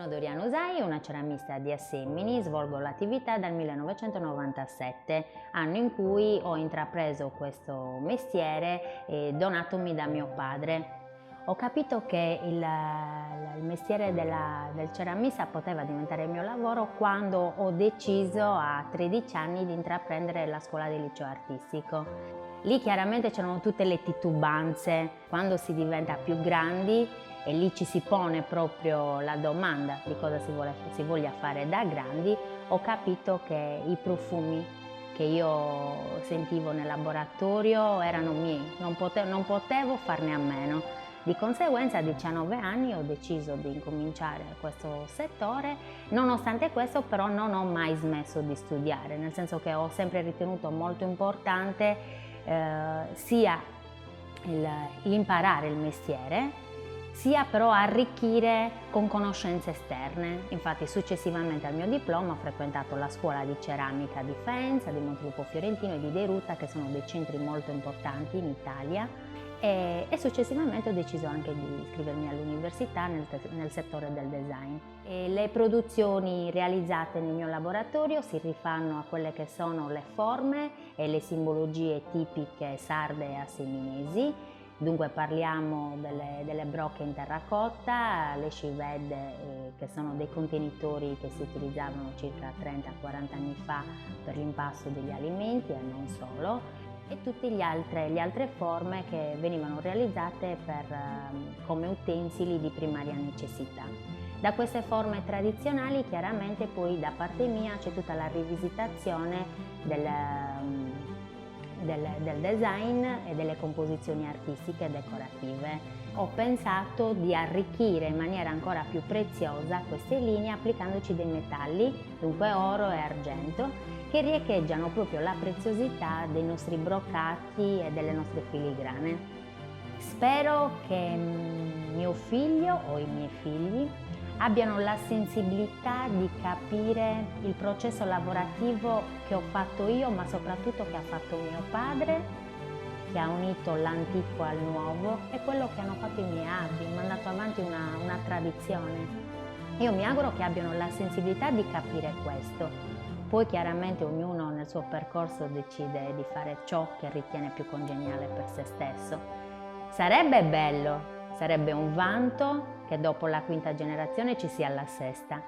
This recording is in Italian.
Sono Doriana Usai, una ceramista di Assemini, svolgo l'attività dal 1997, anno in cui ho intrapreso questo mestiere donatomi da mio padre. Ho capito che il mestiere del ceramista poteva diventare il mio lavoro quando ho deciso a 13 anni di intraprendere la scuola del liceo artistico. Lì chiaramente c'erano tutte le titubanze, quando si diventa più grandi e lì ci si pone proprio la domanda di cosa si voglia fare da grandi, ho capito che i profumi che io sentivo nel laboratorio erano miei, non potevo farne a meno. Di conseguenza a 19 anni ho deciso di incominciare questo settore, nonostante questo però non ho mai smesso di studiare, nel senso che ho sempre ritenuto molto importante sia l'imparare il mestiere, sia però arricchire con conoscenze esterne. Infatti successivamente al mio diploma ho frequentato la scuola di ceramica di Faenza, di Montelupo Fiorentino e di De Ruta, che sono dei centri molto importanti in Italia, e successivamente ho deciso anche di iscrivermi all'università nel settore del design. E le produzioni realizzate nel mio laboratorio si rifanno a quelle che sono le forme e le simbologie tipiche sarde e asseminesi. Dunque parliamo delle brocche in terracotta, le scivette che sono dei contenitori che si utilizzavano circa 30-40 anni fa per l'impasto degli alimenti e non solo, e tutte le altre forme che venivano realizzate come utensili di primaria necessità. Da queste forme tradizionali chiaramente poi da parte mia c'è tutta la rivisitazione del design e delle composizioni artistiche e decorative. Ho pensato di arricchire in maniera ancora più preziosa queste linee applicandoci dei metalli, dunque oro e argento, che riecheggiano proprio la preziosità dei nostri broccati e delle nostre filigrane. Spero che mio figlio o i miei figli abbiano la sensibilità di capire il processo lavorativo che ho fatto io, ma soprattutto che ha fatto mio padre, che ha unito l'antico al nuovo, e quello che hanno fatto i miei avi, mandato avanti una tradizione. Io mi auguro che abbiano la sensibilità di capire questo. Poi chiaramente ognuno nel suo percorso decide di fare ciò che ritiene più congeniale per se stesso. Sarebbe bello, sarebbe un vanto che dopo la quinta generazione ci sia la sesta.